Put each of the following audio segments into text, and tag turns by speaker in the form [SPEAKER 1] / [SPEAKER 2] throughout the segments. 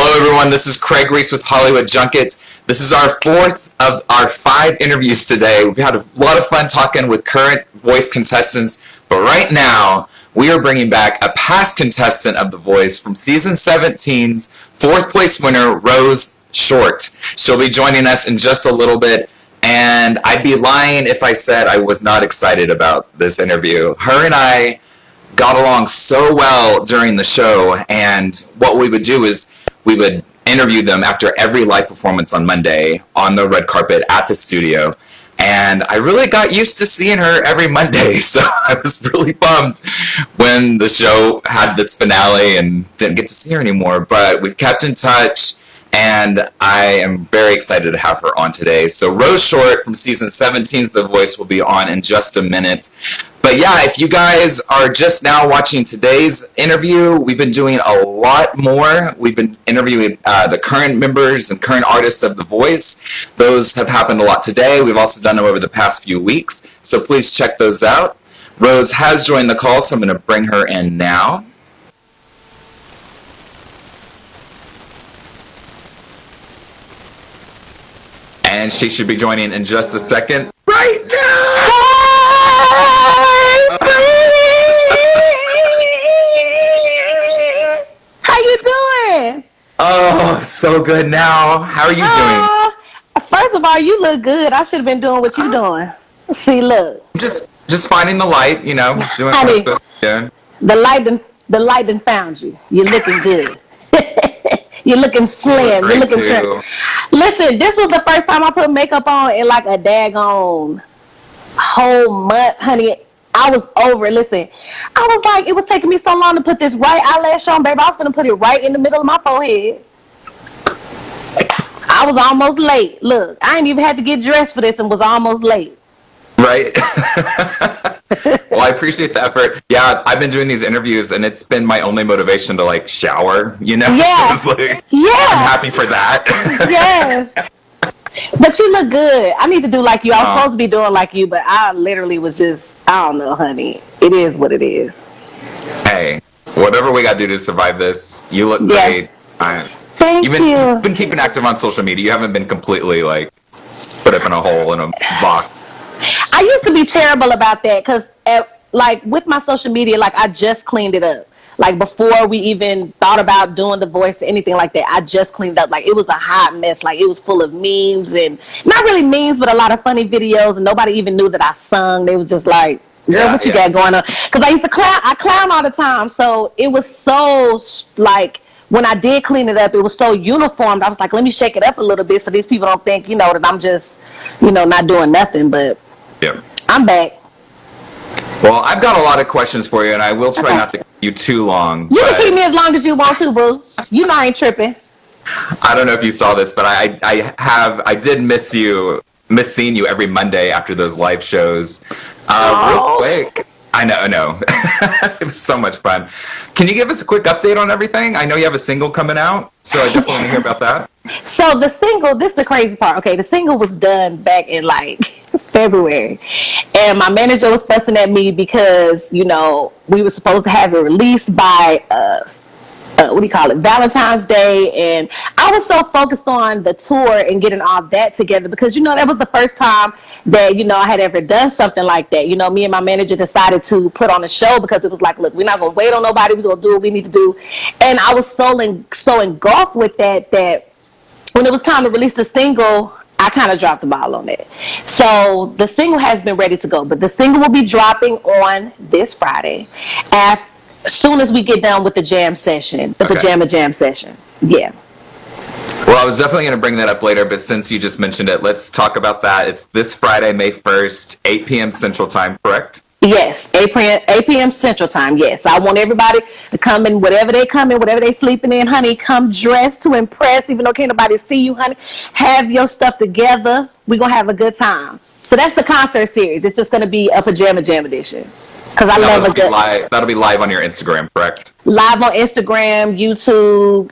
[SPEAKER 1] Hello, everyone. This is Craig Reese with Hollywood Junket. This is our fourth of our 5 interviews today. We've had a lot of fun talking with current Voice contestants, but right now we are bringing back a past contestant of The Voice from season 17's 4th place winner, Rose Short. She'll be joining us in just a little bit, and I'd be lying if I said I was not excited about this interview. Her and I got along so well during the show, and what we would do is we would interview them after every live performance on Monday on the red carpet at the studio. And I really got used to seeing her every Monday, so I was really bummed when the show had its finale and didn't get to see her anymore. But we've kept in touch, and I am very excited to have her on today. So Rose Short from season 17's The Voice will be on in just a minute. But yeah, if you guys are just now watching today's interview, we've been doing a lot more. We've been interviewing the current members and current artists of The Voice. Those have happened a lot today. We've also done them over the past few weeks, so please check those out. Rose has joined the call, so I'm going to bring her in now. And she should be joining in just a second. Right now!
[SPEAKER 2] How you doing?
[SPEAKER 1] Oh, so good now. How are you doing?
[SPEAKER 2] First of all, you look good. I should have been doing what you doing. See, look.
[SPEAKER 1] Just finding the light, you know, doing
[SPEAKER 2] Honey,
[SPEAKER 1] what I'm supposed to do.
[SPEAKER 2] The light done found you. You're looking good. You're looking slim. You're looking trim. Listen, this was the first time I put makeup on in like a daggone whole month, honey. I was over it. Listen, I was like, it was taking me so long to put this right eyelash on, baby. I was going to put it right in the middle of my forehead. I was almost late. Look, I ain't even had to get dressed for this and was almost late.
[SPEAKER 1] Right. Well, I appreciate the effort. Yeah, I've been doing these interviews, and it's been my only motivation to, like, shower, you know?
[SPEAKER 2] Yeah.
[SPEAKER 1] So like,
[SPEAKER 2] yeah.
[SPEAKER 1] I'm happy for that.
[SPEAKER 2] Yes. But you look good. I need to do like you. I was supposed to be doing like you, but I literally was just, I don't know, honey. It is what it is.
[SPEAKER 1] Hey, whatever we got to do to survive this, you look
[SPEAKER 2] Yes.
[SPEAKER 1] great.
[SPEAKER 2] Thank you.
[SPEAKER 1] You've been keeping active on social media. You haven't been completely, like, put up in a hole in a box.
[SPEAKER 2] I used to be terrible about that because, like, with my social media, like, I just cleaned it up. Like, before we even thought about doing The Voice or anything like that, I just cleaned up. Like, it was a hot mess. Like, it was full of memes and not really memes, but a lot of funny videos. And nobody even knew that I sung. They was just like, girl, what you got going on? Because I used to clown all the time. So it was so, like, when I did clean it up, it was so uniformed. I was like, let me shake it up a little bit so these people don't think, you know, that I'm just, you know, not doing nothing. But I'm back.
[SPEAKER 1] Well, I've got a lot of questions for you, and I will try not to keep you too long.
[SPEAKER 2] You can keep me as long as you want to, boo. You know I ain't tripping.
[SPEAKER 1] I don't know if you saw this, but I did miss seeing you every Monday after those live shows. Real quick. I know. It was so much fun. Can you give us a quick update on everything? I know you have a single coming out, so I definitely want to hear about that.
[SPEAKER 2] So the single, this is the crazy part. Okay, the single was done back in like February. And my manager was fussing at me because, you know, we were supposed to have it released by Valentine's Day. And I was so focused on the tour and getting all that together because, you know, that was the first time that, you know, I had ever done something like that. You know, me and my manager decided to put on a show because it was like, look, we're not going to wait on nobody. We're going to do what we need to do. And I was so engulfed with that when it was time to release the single, I kind of dropped the ball on it. So the single has been ready to go, but the single will be dropping on this Friday as soon as we get done with the jam session, the pajama jam session. Yeah.
[SPEAKER 1] Well, I was definitely going to bring that up later, but since you just mentioned it, let's talk about that. It's this Friday, May 1st, 8 p.m. Central Time, correct?
[SPEAKER 2] Yes, 8 p.m. Central Time, yes. I want everybody to come in, whatever they sleeping in, honey, come dressed to impress, even though can't nobody see you, honey. Have your stuff together. We're going to have a good time. So that's the concert series. It's just going to be a pajama jam edition. Because I love a good...
[SPEAKER 1] That'll be live on your Instagram, correct?
[SPEAKER 2] Live on Instagram, YouTube,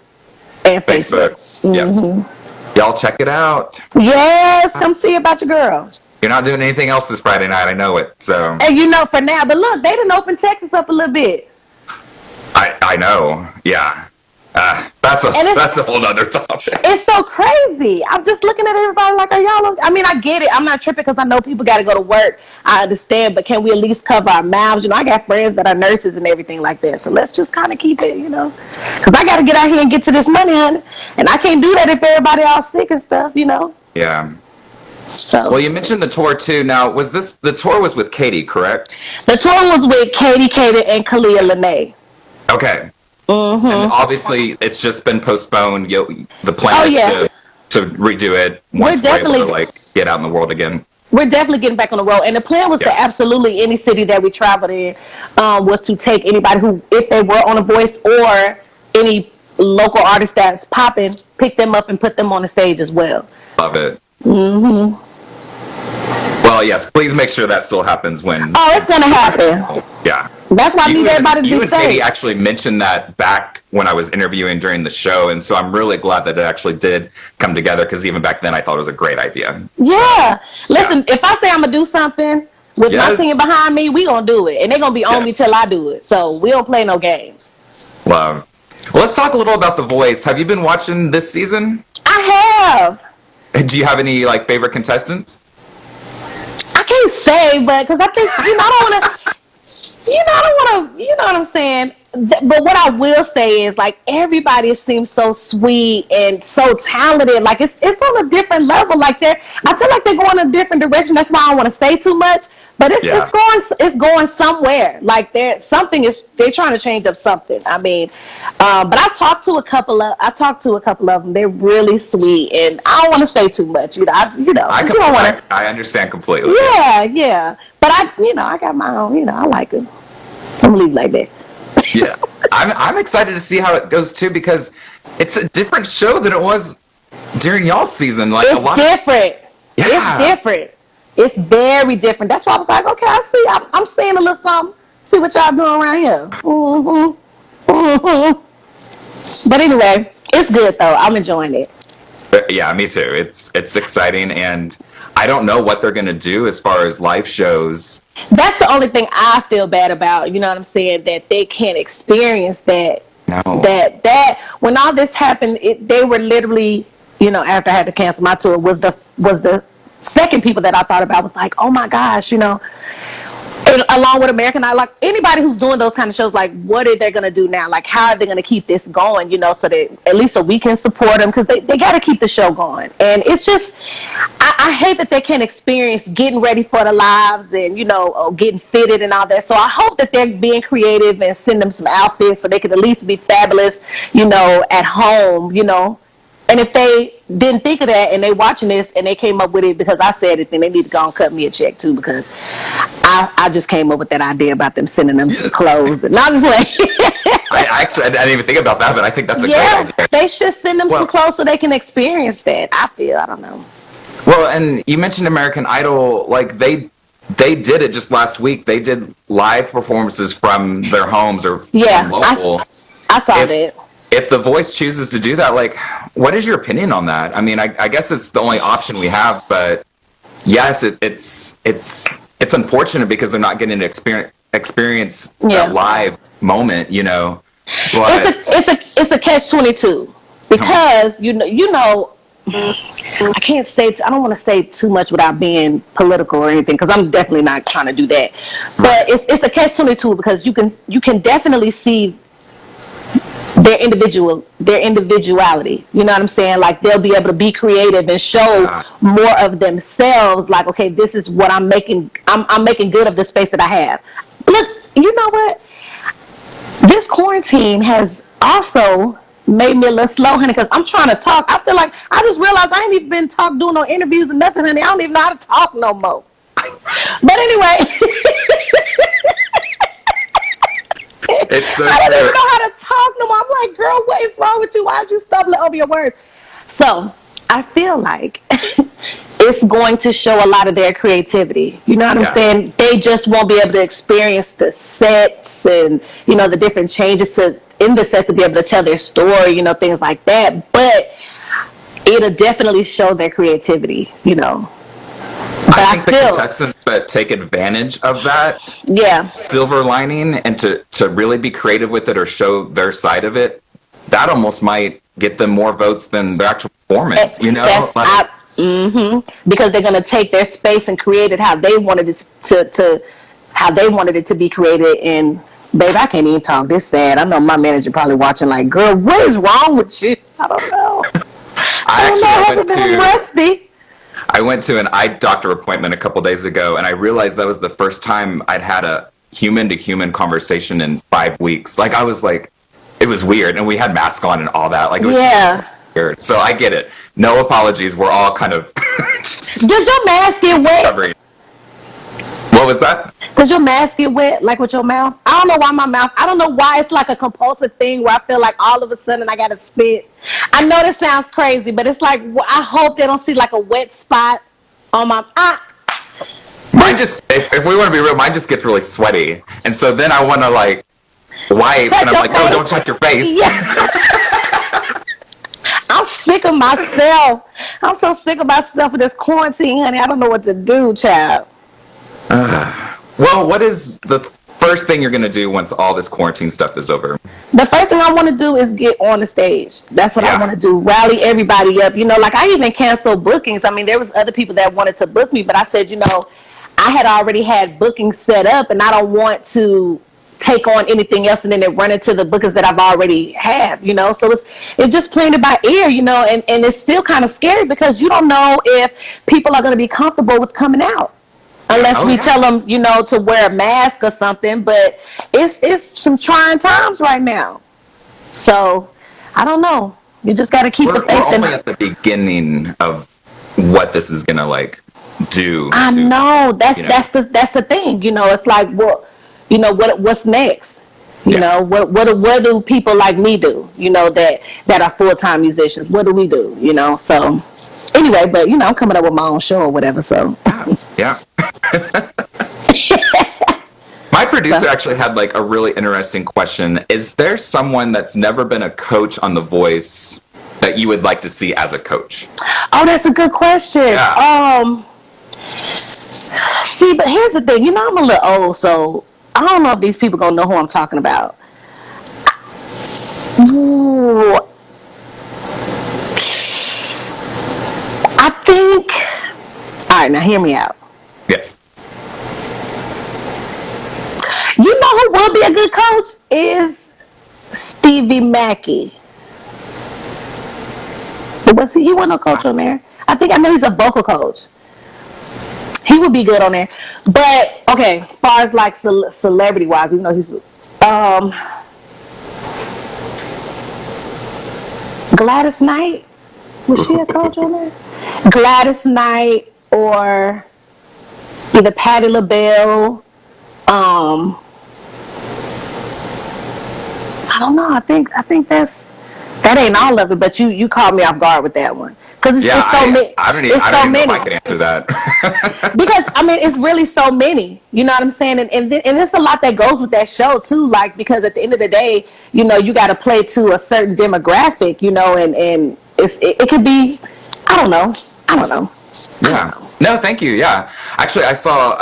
[SPEAKER 2] and Facebook.
[SPEAKER 1] Mm-hmm. Yep. Y'all check it out.
[SPEAKER 2] Yes, come see about your girl.
[SPEAKER 1] You're not doing anything else this Friday night, I know it. So.
[SPEAKER 2] And you know for now, but look, they done opened Texas up a little bit.
[SPEAKER 1] I know, yeah. That's a whole nother topic.
[SPEAKER 2] It's so crazy. I'm just looking at everybody like, are y'all? I mean, I get it. I'm not tripping because I know people got to go to work. I understand, but can we at least cover our mouths? You know, I got friends that are nurses and everything like that. So let's just kind of keep it, you know, because I got to get out here and get to this money, honey. And I can't do that if everybody all sick and stuff, you know.
[SPEAKER 1] Yeah.
[SPEAKER 2] So.
[SPEAKER 1] Well, you mentioned the tour too. Now, the tour was with Katie, correct?
[SPEAKER 2] The tour was with Katie, and Kalia Lene.
[SPEAKER 1] Okay.
[SPEAKER 2] Mm-hmm.
[SPEAKER 1] And obviously, it's just been postponed. The plan is to redo it once we're able to like get out in the world again.
[SPEAKER 2] We're definitely getting back on the road, and the plan was to absolutely any city that we traveled in was to take anybody who, if they were on a Voice or any local artist that's popping, pick them up and put them on the stage as well.
[SPEAKER 1] Love it.
[SPEAKER 2] Mm-hmm.
[SPEAKER 1] Well, yes, please make sure that still happens when.
[SPEAKER 2] Oh, it's gonna happen.
[SPEAKER 1] Yeah.
[SPEAKER 2] That's why I need everybody to be safe.
[SPEAKER 1] You and Katie actually mentioned that back when I was interviewing during the show, and so I'm really glad that it actually did come together, because even back then I thought it was a great idea.
[SPEAKER 2] Yeah. Listen, if I say I'm gonna do something with my team behind me, we gonna do it, and they're gonna be on me till I do it. So we don't play no games.
[SPEAKER 1] Love. Well, let's talk a little about The Voice. Have you been watching this season?
[SPEAKER 2] I have.
[SPEAKER 1] Do you have any like favorite contestants?
[SPEAKER 2] I can't say, but because I think I don't want to. I don't want to. You know what I'm saying? But what I will say is, like, everybody seems so sweet and so talented. Like it's on a different level. Like I feel like they're going a different direction. That's why I don't want to say too much. But it's going somewhere. Like they're trying to change up something. I mean, but I talked to a couple of them. They're really sweet, and I don't want to say too much.
[SPEAKER 1] I understand completely.
[SPEAKER 2] Yeah. But I got my own. I like it. I'm gonna leave it like that.
[SPEAKER 1] Yeah, I'm excited to see how it goes too, because it's a different show than it was during y'all's season. Like
[SPEAKER 2] it's different. Yeah. It's different. It's very different. That's why I was like, okay, I see. I'm seeing a little something. See what y'all doing around here. Mm-hmm. Mm-hmm. But anyway, it's good though. I'm enjoying it.
[SPEAKER 1] Yeah, me too. It's exciting, and I don't know what they're gonna do as far as live shows.
[SPEAKER 2] That's the only thing I feel bad about. You know what I'm saying? That they can't experience that.
[SPEAKER 1] No.
[SPEAKER 2] That when all this happened, they were literally, after I had to cancel my tour, was the second people that I thought about. Was like, oh my gosh, and along with American Idol, like anybody who's doing those kind of shows, like what are they going to do now? Like how are they going to keep this going, so that at least so we can support them, because they got to keep the show going. And it's just, I hate that they can't experience getting ready for the lives and, or getting fitted and all that. So I hope that they're being creative and send them some outfits so they can at least be fabulous, at home, And if they didn't think of that and they watching this and they came up with it because I said it, then they need to go and cut me a check too, because I just came up with that idea about them sending them some clothes. And not just like
[SPEAKER 1] I didn't even think about that, but I think that's a great idea.
[SPEAKER 2] They should send them some clothes so they can experience that. I don't know.
[SPEAKER 1] Well, and you mentioned American Idol, like they did it just last week. They did live performances from their homes or from local.
[SPEAKER 2] I saw that.
[SPEAKER 1] If The Voice chooses to do that, like, what is your opinion on that? I mean, I guess it's the only option we have, but yes, it's unfortunate because they're not getting to experience that live moment, But
[SPEAKER 2] it's a catch-22 because I can't say. I don't want to say too much without being political or anything, because I'm definitely not trying to do that. But it's a catch-22 because you can definitely see their individuality. You know what I'm saying? Like they'll be able to be creative and show more of themselves. Like, okay, this is what I'm making. I'm making good of the space that I have. Look, you know what? This quarantine has also made me a little slow, honey, because I'm trying to talk. I feel like I just realized I ain't even been doing no interviews or nothing, honey. I don't even know how to talk no more. But anyway. I don't even know how to talk no more. I'm like, girl, what is wrong with you? Why are you stumbling over your words? So I feel like it's going to show a lot of their creativity. You know what I'm saying? They just won't be able to experience the sets and, the different changes in the sets to be able to tell their story, things like that. But it'll definitely show their creativity, But
[SPEAKER 1] I think the contestants that take advantage of that silver lining and to really be creative with it or show their side of it, that almost might get them more votes than their actual performance, you know?
[SPEAKER 2] Because they're going to take their space and create it how they wanted it to how they wanted it to be created. And babe, I can't even talk this sad. I know my manager probably watching like, girl, what is wrong with you? I don't know.
[SPEAKER 1] I went to an eye doctor appointment a couple days ago, and I realized that was the first time I'd had a human-to-human conversation in 5 weeks. Like, I was like, it was weird, and we had masks on and all that. Like, it was just weird. So I get it. No apologies. We're all kind of...
[SPEAKER 2] Does your mask get wet?
[SPEAKER 1] What was that?
[SPEAKER 2] Does your mask get wet, like with your mouth? I don't know why I don't know why it's like a compulsive thing where I feel like all of a sudden I got to spit. I know this sounds crazy, but it's like, I hope they don't see like a wet spot on my...
[SPEAKER 1] Mine just, if we want to be real, mine just gets really sweaty. And so then I want to like wipe, and I'm like, no, don't touch your face. Yeah.
[SPEAKER 2] I'm sick of myself. I'm so sick of myself with this quarantine, honey. I don't know what to do, child.
[SPEAKER 1] Well, what is the first thing you're going to do once all this quarantine stuff is over?
[SPEAKER 2] The first thing I want to do is get on the stage. That's what I want to do. Rally everybody up. You know, like I even canceled bookings. I mean, there was other people that wanted to book me, but I said, you know, I had already had bookings set up, and I don't want to take on anything else and then they run into the bookings that I've already have, you know. So it's just playing it by ear, you know, and it's still kind of scary because you don't know if people are going to be comfortable with coming out. Unless we tell them, you know, to wear a mask or something. But it's some trying times right now. So, I don't know. You just got to keep the faith.
[SPEAKER 1] We're only at the beginning of what this is going to, like, do.
[SPEAKER 2] I know. That's the thing. You know, it's like, well, you know, what's next? You know, what do people like me do? You know, that are full-time musicians. What do we do? You know, so... Anyway, but you know, I'm coming up with my own show or whatever, so.
[SPEAKER 1] Yeah. My producer actually had like a really interesting question. Is there someone that's never been a coach on The Voice that you would like to see as a coach?
[SPEAKER 2] Oh, that's a good question. Yeah. See, but here's the thing. You know, I'm a little old, so I don't know if these people gonna know who I'm talking about. Ooh. I think, all right, now hear me out.
[SPEAKER 1] Yes.
[SPEAKER 2] You know who will be a good coach is Stevie Mackey. But he wasn't a coach on there. I know he's a vocal coach. He would be good on there. But, okay, as far as like celebrity-wise, you know, he's, Gladys Knight. Was she a coach on there? Gladys Knight or either Patti LaBelle. I don't know. I think that ain't all of it, but you caught me off guard with that one. Because it's so many.
[SPEAKER 1] I don't even know if I can answer that.
[SPEAKER 2] Because, I mean, it's really so many. You know what I'm saying? And there's a lot that goes with that show, too. Like, because at the end of the day, you know, you got to play to a certain demographic, you know, and it could be, I don't know.
[SPEAKER 1] Yeah. No, thank you. Yeah. Actually, I saw,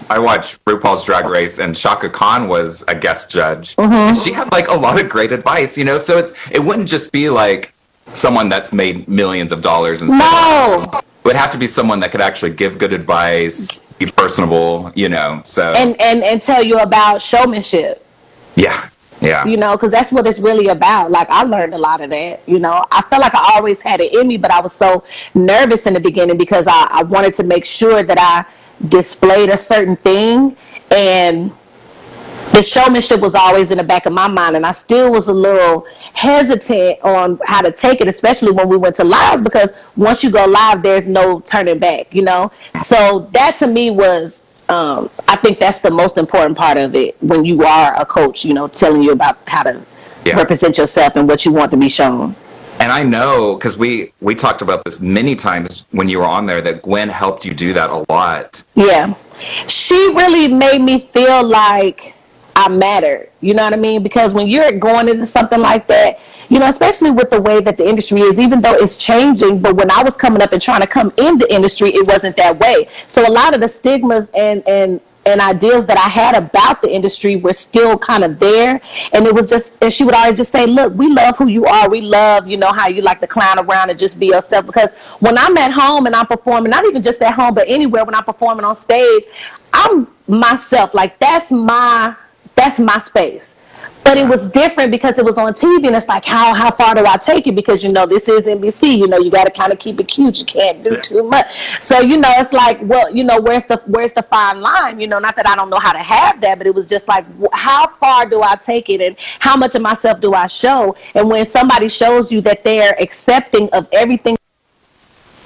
[SPEAKER 1] I watched RuPaul's Drag Race, and Shaka Khan was a guest judge. Mm-hmm. And she had, like, a lot of great advice, you know? So it wouldn't just be, like, someone that's made millions of dollars and stuff.
[SPEAKER 2] No.
[SPEAKER 1] It would have to be someone that could actually give good advice, be personable, you know, so.
[SPEAKER 2] And tell you about showmanship.
[SPEAKER 1] Yeah. Yeah.
[SPEAKER 2] You know, because that's what it's really about. Like, I learned a lot of that, you know. I felt like I always had it in me, but I was so nervous in the beginning because I wanted to make sure that I displayed a certain thing. And the showmanship was always in the back of my mind. And I still was a little hesitant on how to take it, especially when we went to lives, because once you go live, there's no turning back, you know. So that to me was... I think that's the most important part of it when you are a coach, you know, telling you about how to represent yourself and what you want to be shown.
[SPEAKER 1] And I know, because we talked about this many times when you were on there, that Gwen helped you do that a lot.
[SPEAKER 2] Yeah. She really made me feel like I mattered, you know what I mean? Because when you're going into something like that, you know, especially with the way that the industry is, even though it's changing, but when I was coming up and trying to come in the industry, it wasn't that way. So a lot of the stigmas and and ideas that I had about the industry were still kind of there. And it was just, and she would always just say, look, we love who you are. We love, how you like to clown around and just be yourself. Because when I'm at home and I'm performing, not even just at home, but anywhere when I'm performing on stage, I'm myself. Like, that's my space. But it was different because it was on TV, and it's like, how far do I take it? Because, this is NBC. You got to kind of keep it cute. You can't do too much. So, it's like, well, where's the fine line? Not that I don't know how to have that, but it was just like, how far do I take it, and how much of myself do I show? And when somebody shows you that they're accepting of everything,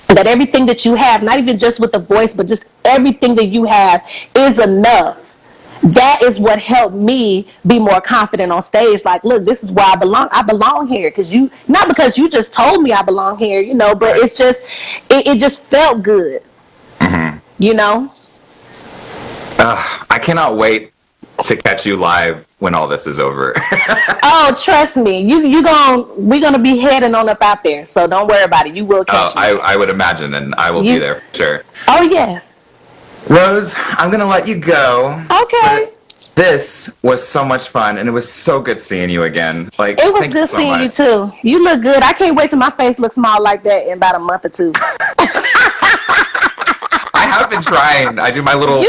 [SPEAKER 2] that everything that you have, not even just with the voice, but just everything that you have is enough. That is what helped me be more confident on stage. Like, look, this is where I belong. I belong here not because you just told me I belong here, but it's just, it just felt good,
[SPEAKER 1] Mm-hmm. I cannot wait to catch you live when all this is over.
[SPEAKER 2] Oh, trust me, we're gonna be heading on up out there. So don't worry about it. You will catch me.
[SPEAKER 1] I would imagine, and I will be there for sure.
[SPEAKER 2] Oh, yes.
[SPEAKER 1] Rose, I'm going to let you go.
[SPEAKER 2] Okay.
[SPEAKER 1] This was so much fun, and it was so good seeing you again. Like,
[SPEAKER 2] it was good seeing you too. You look good. I can't wait till my face looks small like that in about a month or two.
[SPEAKER 1] I have been trying. I do my little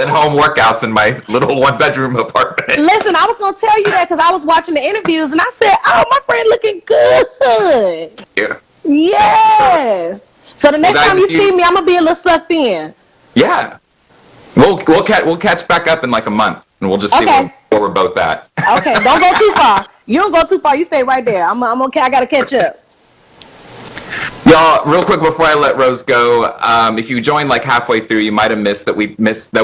[SPEAKER 1] in-home workouts in my little one-bedroom apartment.
[SPEAKER 2] Listen, I was going to tell you that because I was watching the interviews, and I said, oh, my friend looking good.
[SPEAKER 1] Yeah.
[SPEAKER 2] Yes. So the next time you see me, I'm going to be a little sucked in.
[SPEAKER 1] Yeah, we'll catch back up in like a month, and we'll just see where we're both at.
[SPEAKER 2] Okay, don't go too far. You don't go too far. You stay right there. I'm okay. I gotta catch up.
[SPEAKER 1] Y'all, real quick before I let Rose go, if you joined like halfway through, you might have missed that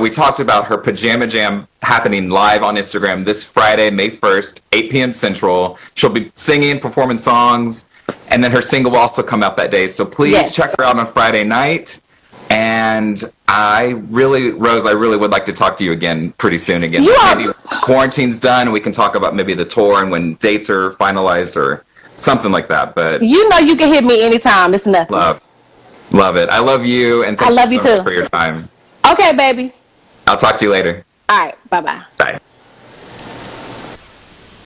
[SPEAKER 1] we talked about her Pajama Jam happening live on Instagram this Friday, May 1st, 8 p.m. Central. She'll be singing, performing songs, and then her single will also come out that day. So please check her out on Friday night. And Rose, I really would like to talk to you again pretty soon again. Maybe quarantine's done and we can talk about maybe the tour and when dates are finalized or something like that. But
[SPEAKER 2] you can hit me anytime. It's nothing.
[SPEAKER 1] Love it. I love you, and thank you so much for your time.
[SPEAKER 2] Okay, baby.
[SPEAKER 1] I'll talk to you later.
[SPEAKER 2] All right. Bye-bye.